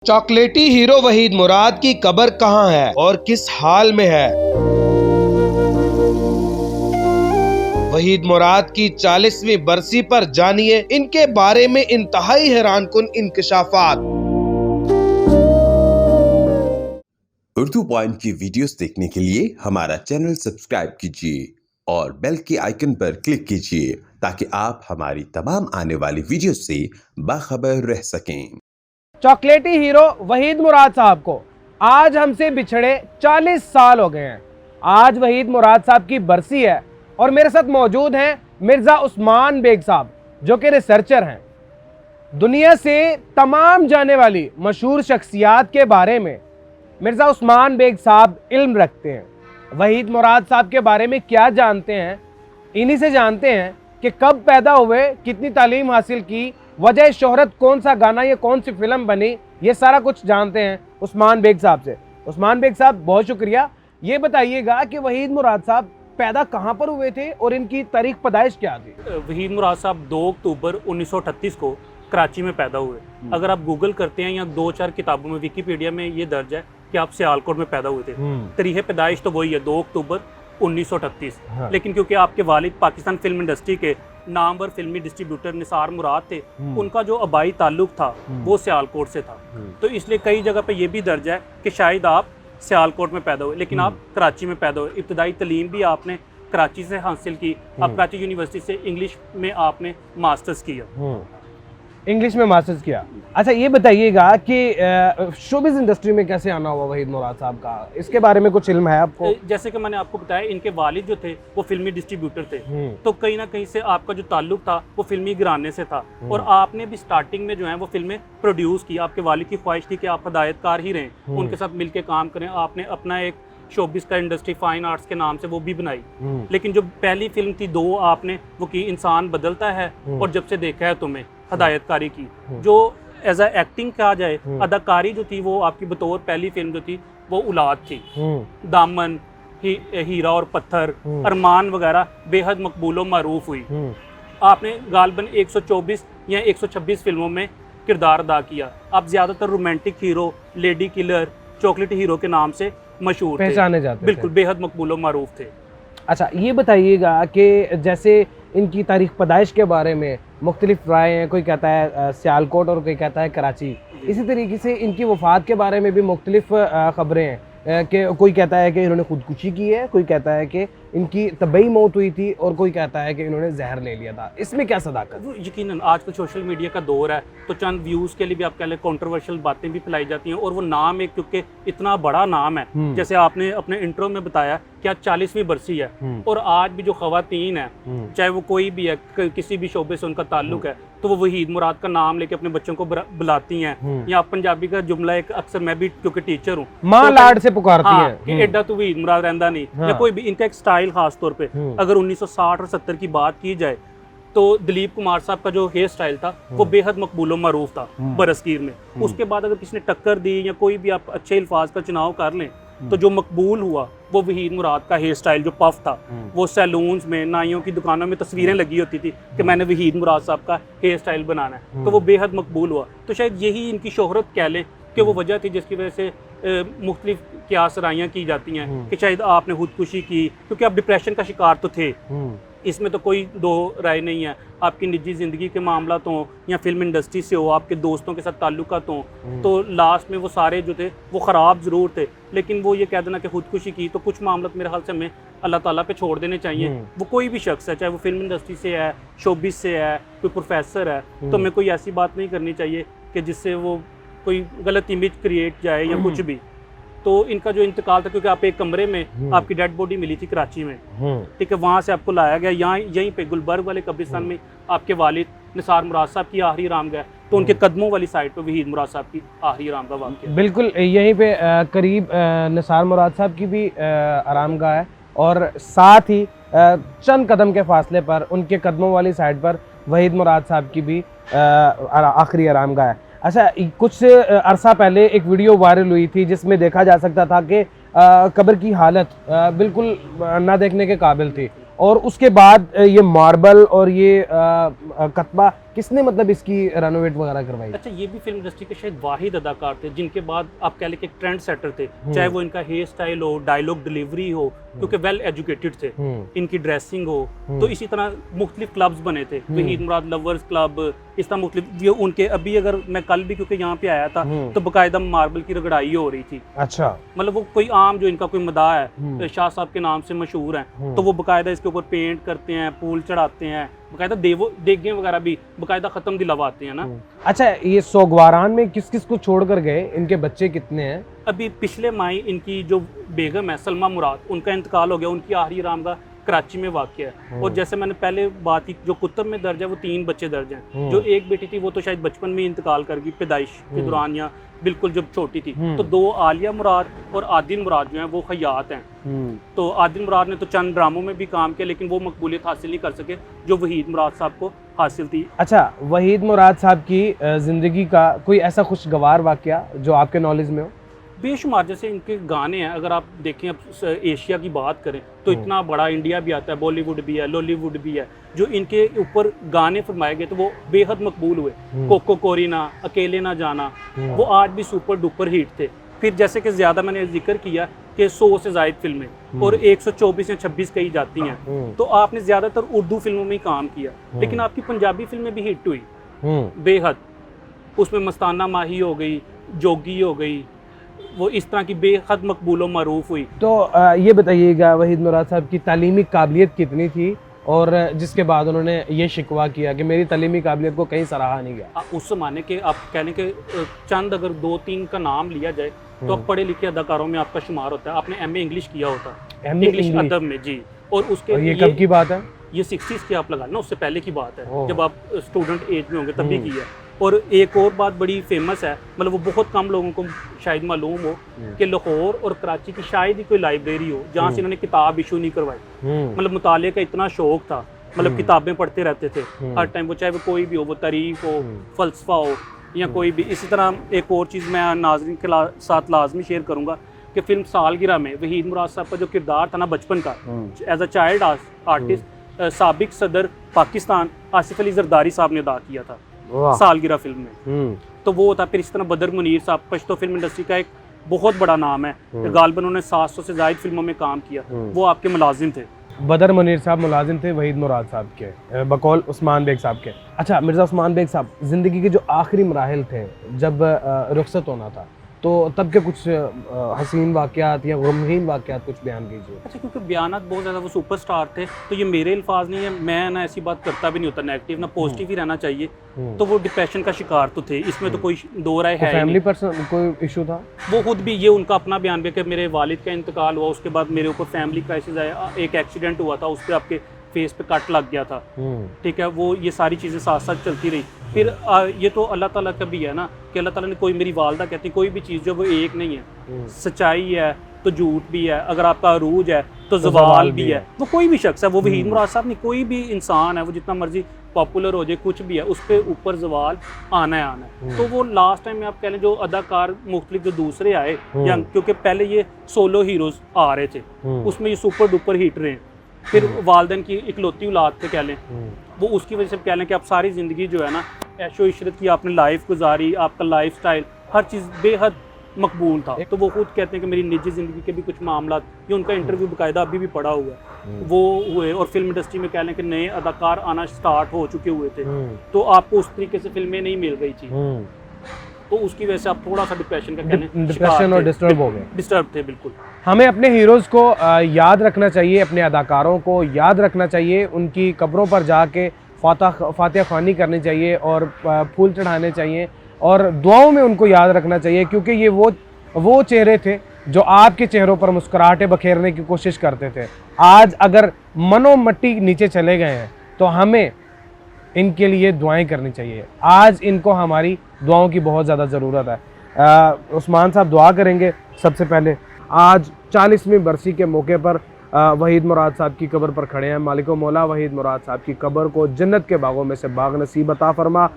चॉकलेटी हीरो वहीद मुराद की कब्र कहां है और किस हाल में है। वहीद मुराद की 40वीं बरसी पर जानिए इनके बारे में इंतहाई हैरानकुन इंकशाफात। उर्दू पॉइंट की वीडियोस देखने के लिए हमारा चैनल सब्सक्राइब कीजिए और बेल के आइकन पर क्लिक कीजिए ताकि आप हमारी तमाम आने वाली वीडियोस से बाखबर रह सकें। चॉकलेटी हीरो वहीद मुराद साहब को आज हमसे बिछड़े 40 साल हो गए हैं। आज वहीद मुराद साहब की बरसी है और मेरे साथ मौजूद हैं मिर्ज़ा उस्मान बेग साहब जो कि रिसर्चर हैं। दुनिया से तमाम जाने वाली मशहूर शख्सियात के बारे में मिर्ज़ा उस्मान बेग साहब इल्म रखते हैं। वहीद मुराद साहब के बारे में क्या जानते हैं, इन्हीं से जानते हैं कि कब पैदा हुए, कितनी तालीम हासिल की, वजह शोहरत कौन सा गाना या कौन सी फिल्म बनी, ये सारा कुछ जानते हैं उस्मान बेग साहब से। उस्मान बेग साहब बहुत शुक्रिया। ये बताइएगा कि वहीद मुराद साहब पैदा कहाँ पर हुए थे और इनकी तारीख पैदाइश क्या थी। वहीद मुराद साहब 2 अक्टूबर 1938 को कराची में पैदा हुए। अगर आप गूगल करते हैं या 2-4 किताबों में, विकीपीडिया में ये दर्ज है कि आप सियालकोट में पैदा हुए थे। तारीख पैदाइश तो वही है 2 अक्टूबर 1938। हाँ। लेकिन क्योंकि आपके वालिद पाकिस्तान फिल्म इंडस्ट्री के नामवर फिल्मी डिस्ट्रीब्यूटर निसार मुराद थे, उनका जो आबाई ताल्लुक था वो सियालकोट से था, तो इसलिए कई जगह पे ये भी दर्ज है कि शायद आप सियालकोट में पैदा हुए लेकिन आप कराची में पैदा हुए। इब्तदाई तालीम भी आपने कराची से हासिल की। आप कराची यूनिवर्सिटी से इंग्लिश में आपने मास्टर्स किया। इंग्लिश में मास्टर्स किया। अच्छा ये बताइएगा कि शोबिज़ इंडस्ट्री में कैसे आना हुआ वहीद मुराद साहब का, इसके बारे में कुछ इल्म है आपको? जैसे कि मैंने आपको बताया, इनके वालिद जो थे वो फिल्मी डिस्ट्रीब्यूटर थे, तो कहीं ना कहीं से आपका जो ताल्लुक था वो फिल्मी घराने से था। और आपने भी स्टार्टिंग में जो है वो फिल्में प्रोड्यूस की। आपके वालिद की ख्वाहिश थी कि आप हदायतकार ही रहें, उनके साथ मिलकर काम करें। आपने अपना एक शोबिस का इंडस्ट्री फाइन आर्ट्स के नाम से वो भी बनाई। लेकिन जो पहली फिल्म थी 2 आपने वो की इंसान बदलता है और जब से देखा है तुम्हें, हदायतकारी की। जो एज अ एक्टिंग कहा जाए, अदाकारी जो थी वो आपकी बतौर पहली फिल्म जो थी वो औलाद थी। दामन, हीरा और पत्थर, अरमान वगैरह बेहद मकबूल और मारूफ हुई। आपने गालबन 124 या 126 फिल्मों में किरदार अदा किया। आप ज्यादातर romantic hero, lady killer, chocolate hero के नाम से मशहूर पहचाने जाते थे। बिल्कुल बेहद मकबूल और मारूफ थे। अच्छा ये बताइएगा कि जैसे इनकी तारीख पैदाइश के बारे में मुख्तलिफ राय हैं, कोई कहता है सियालकोट और कोई कहता है कराची। इसी तरीके से इनकी वफ़ात के बारे में भी मुख्तलिफ ख़बरें हैं कि कोई कहता है कि इन्होंने खुदकुशी की है, कोई कहता है कि इनकी तबई मौत हुई थी और कोई कहता है कि इन्होंने जहर ले लिया था। इसमें क्या सदाकत? यकीनन आजकल सोशल मीडिया का दौर है तो चंद व्यूज़ के लिए भी आप कह लें कंट्रोवर्शियल बातें भी फैलाई जाती हैं। और वो नाम एक क्योंकि इतना बड़ा नाम है, जैसे आपने अपने इंट्रो में बताया कि आज 40वीं बरसी है और आज भी जो ख़वातीन है, चाहे वो कोई भी है, किसी भी शोबे से उनका ताल्लुक है, तो वो वहीद मुराद का नाम लेके अपने बच्चों को बुलाती हैं। या पंजाबी का जुमला एक अक्सर मैं भी क्योंकि टीचर हूँ, माँ लाड से पुकारती है कि एडा तो वहीद मुराद रहंदा नहीं। या कोई भी इनका एक स्टाइल खास तौर पे अगर 1960 और 70 की बात की जाए तो दिलीप कुमार साहब का जो हेयर स्टाइल था वो बेहद मकबूल और मारूफ था बरसगीर में। उसके बाद अगर किसी ने टक्कर दी या कोई भी आप अच्छे अल्फाज का चुनाव कर लें तो जो मकबूल हुआ वो वहीद मुराद का हेयर स्टाइल जो पफ था। वो सैलून्स में, नाइयों की दुकानों में तस्वीरें लगी होती थी कि मैंने वहीद मुराद साहब का हेयर स्टाइल बनाना है, तो वो बेहद मकबूल हुआ। तो शायद यही इनकी शोहरत कह लें कि वो वजह थी जिसकी वजह से मुख्तलिफ क़ियास राइयाँ की जाती हैं कि शायद आपने खुदकुशी की क्योंकि आप डिप्रेशन का शिकार तो थे। इसमें तो कोई दो राय नहीं है। आपकी निजी ज़िंदगी के मामला तो या फिल्म इंडस्ट्री से हो, आपके दोस्तों के साथ ताल्लुकात हो, तो लास्ट में वो सारे जो थे वो ख़राब ज़रूर थे, लेकिन वो ये कह देना कि खुदकुशी की, तो कुछ मामला मेरे ख्याल से हमें अल्लाह ताला पे छोड़ देने चाहिए। वो कोई भी शख्स है, चाहे वो फिल्म इंडस्ट्री से है, शोबिस से है, कोई प्रोफेसर है, तो हमें कोई ऐसी बात नहीं करनी चाहिए कि जिससे वो कोई गलत इमेज क्रिएट जाए या कुछ भी। तो इनका जो इंतकाल था, क्योंकि आप एक कमरे में आपकी डेड बॉडी मिली थी कराची में, ठीक है, वहाँ से आपको लाया गया यहाँ यहीं पे गुलबर्ग वाले कब्रिस्तान में आपके वालिद निसार मुराद साहब की आखिरी आरामगाह, तो उनके कदमों वाली साइड पे वहीद मुराद साहब की आखिरी आरामगाह वाक़या। बिल्कुल यहीं पे करीब निसार मुराद साहब की भी आरामगाह है और साथ ही चंद कदम के फासले पर उनके कदमों वाली साइड पर वहीद मुराद साहब की भी आखिरी आरामगाह है। अच्छा कुछ अरसा पहले एक वीडियो वायरल हुई थी जिसमें देखा जा सकता था कि कब्र की हालत बिल्कुल ना देखने के काबिल थी और उसके बाद ये मार्बल और ये कतबा किसने मतलब इसकी रेनोवेट वगैरह करवाई? अच्छा, ये भी फिल्म इंडस्ट्री के शायद वाहिद अदाकार थे जिनके बाद आप कह लें कि ट्रेंड सेटर थे, चाहे वो इनका हेयर स्टाइल हो, डायलॉग डिलीवरी हो, क्योंकि वेल एजुकेटेड थे, इनकी ड्रेसिंग हो, तो इसी तरह मुख्तलिफ क्लब्स बने थे, वहीद मुराद लवर्स क्लब, इस तरह मुख्तलिफ ये उनके। अभी अगर मैं कल भी क्योंकि यहाँ पे आया था तो बाकायदा मार्बल की रगड़ाई हो रही थी। अच्छा, मतलब वो कोई आम जो इनका कोई मदा है, शाह साहब के नाम से मशहूर है, तो वो बाकायदा इसके ऊपर पेंट करते हैं, फूल चढ़ाते हैं, बाकायदा देगे वगैरह भी बाकायदा खत्म दिलवाते हैं ना। अच्छा, ये सोगवारान में किस किस को छोड़ कर गए? इनके बच्चे कितने हैं? अभी पिछले माह इनकी जो बेगम है सलमा मुराद, उनका इंतकाल हो गया। उनकी आखिरी आरामगाह कराची में वाक़ है। और जैसे मैंने पहले बात की, जो कुतुब में दर्ज है वो 3 बच्चे दर्ज हैं। जो एक बेटी थी वो तो शायद बचपन में इंतकाल कर गई, पैदाइश के दौरान या बिल्कुल जब छोटी थी। तो 2 आलिया मुराद और आदिल मुराद जो हैं वो खयात हैं। तो आदिल मुराद ने तो चंद ड्रामों में भी काम किया, लेकिन वो मकबूलियत हासिल नहीं कर सके जो वहीद मुराद साहब को हासिल थी। अच्छा, वहीद मुराद साहब की ज़िंदगी का कोई ऐसा खुशगवार वाक़या जो आपके नॉलेज में हो? बेशुमार, जैसे इनके गाने हैं, अगर आप देखें, अब एशिया की बात करें तो इतना बड़ा इंडिया भी आता है, बॉलीवुड भी है, लॉलीवुड भी है, जो इनके ऊपर गाने फरमाए गए तो वो बेहद मकबूल हुए। कोको कोरिना, अकेले ना जाना, वो आज भी सुपर डुपर हिट थे। फिर जैसे कि ज़्यादा मैंने जिक्र किया कि 100 से ज़ायद फिल्में और 124 या 26 कही जाती हैं, तो आपने ज़्यादातर उर्दू फिल्मों में ही काम किया, लेकिन आपकी पंजाबी फिल्में भी हिट हुई बेहद। उसमें मस्ताना माही हो गई, जोगी हो गई, वो इस तरह की बेहद मकबूल और मरूफ हुई। तो ये बताइएगा, वहीद मुराद साहब की तालीमी काबिलियत कितनी थी, और जिसके बाद उन्होंने ये शिकवा किया कि मेरी तालीमी काबिलियत को कहीं सराहा नहीं गया? उस ज़माने के आप कहने के चंद अगर 2-3 का नाम लिया जाए तो आप पढ़े लिखे अदाकारों में आपका शुमार होता है। आपने MA इंग्लिश किया होता, इंग्लिश अदब में जी। और उसके ये कब की बात है? ये 60s की आप लगा ना, उससे पहले की बात है, जब आप स्टूडेंट एज में होंगे तभी की है। और एक और बात बड़ी फेमस है, मतलब वो बहुत कम लोगों को शायद मालूम हो कि लाहौर और कराची की शायद ही कोई लाइब्रेरी हो जहाँ से इन्होंने किताब इशू नहीं करवाई। मतलब मुताले का इतना शौक था, मतलब किताबें पढ़ते रहते थे हर टाइम, वो चाहे वो कोई भी हो, वो तारीख हो, फलसफा हो या कोई भी। इसी तरह एक और चीज़ मैं नाज़रीन के साथ लाजमी शेयर करूँगा कि फिल्म सालगिरह में वहीद मुराद साहब का जो किरदार था ना बचपन का, एज अ चाइल्ड आर्टिस्ट साबिक सदर पाकिस्तान आसिफ अली जरदारी साहब ने अदा किया था सालगिरह फिल्म में। तो वो था। फिर इस तरह बदर मुनीर साहब पश्तो फिल्म इंडस्ट्री का एक बहुत बड़ा नाम है, गालिबन उन्होंने 700 से ज़ायद फिल्मों में काम किया, वो आपके मुलाजिम थे। बदर मुनीर साहब मुलाजिम थे वहीद मुराद साहब के, बकौल उस्मान बेग साहब के। अच्छा, मिर्ज़ा उस्मान बेग साहब, ज़िंदगी के जो आखिरी मराहिल थे जब रुखसत होना था, तो तब के कुछ हसीन वाक़यात या गमगीन वाक़यात कुछ बयान कीजिए। अच्छा, क्योंकि बयानात बहुत ज़्यादा, वो सुपरस्टार थे, तो ये मेरे अल्फाज नहीं है, मैं ना ऐसी बात करता भी नहीं होता, नेगेटिव ना पॉजिटिव ही रहना चाहिए। तो वो डिप्रेशन का शिकार तो थे, इसमें तो कोई दो राय है। फैमिली पर्सन कोई इशू था? वो खुद भी, ये उनका अपना बयान भी कि मेरे वालिद का इंतकाल हुआ, उसके बाद मेरे ऊपर फैमिली क्राइसिस आया, एक एक्सीडेंट हुआ था, उस पर आपके फेस पे कट लग गया था, ठीक है, वो ये सारी चीज़ें साथ साथ चलती रही। फिर ये तो अल्लाह ताला का भी है ना कि अल्लाह ताला ने कोई, मेरी वालदा कहती है, कोई भी चीज़ जो वो एक नहीं है, सच्चाई है तो झूठ भी है, अगर आपका अरूज है तो ज़वाल भी है। वो कोई भी शख्स है, वो वहीद मुराद साहब नहीं, कोई भी इंसान है, वो जितना मर्जी पॉपुलर हो जाए, कुछ भी है, उस पर ऊपर ज़वाल आना है आना है। तो वो लास्ट टाइम में आप कह लें जो अदाकार मुख्तलिफ जो दूसरे आए, या क्योंकि पहले ये सोलो हीरोज़ आ रहे थे, उसमें ये सुपर डुपर हिट रहे हैं। फिर वालदैन की इकलौती औलाद थे कह लें, वो उसकी वजह से कह लें कि आप सारी ज़िंदगी जो है ना ऐशो इशरत की आपने लाइफ गुजारी, आपका लाइफ स्टाइल हर चीज़ बेहद मकबूल था। तो वो खुद कहते हैं कि मेरी निजी ज़िंदगी के भी कुछ मामला, ये उनका इंटरव्यू बाकायदा अभी भी पड़ा हुआ है, वो हुए। और फिल्म इंडस्ट्री में कह लें कि नए अदाकार आना स्टार्ट हो चुके हुए थे, तो आपको उस तरीके से फिल्में नहीं मिल रही थी, तो उसकी वजह से आप थोड़ा सा डिप्रेशन का डिप्रेशन और डिस्टर्ब हो गए, डिस्टर्ब थे बिल्कुल। हमें अपने हीरोज़ को याद रखना चाहिए, अपने अदाकारों को याद रखना चाहिए, उनकी कब्रों पर जाके फातिहा ख्वानी करनी चाहिए और फूल चढ़ाने चाहिए और दुआओं में उनको याद रखना चाहिए, क्योंकि ये वो चेहरे थे जो आपके चेहरों पर मुस्कुराहटें बखेरने की कोशिश करते थे। आज अगर मनो मट्टी नीचे चले गए हैं तो हमें इनके लिए दुआएं करनी चाहिए। आज इनको हमारी दुआओं की बहुत ज़्यादा ज़रूरत है। उस्मान साहब दुआ करेंगे सबसे पहले। आज 40वीं बरसी के मौके पर वहीद मुराद साहब की कब्र पर खड़े हैं। मालिको मौला वहीद मुराद साहब की कब्र को जन्नत के बागों में से बाग नसीब अता फरमा।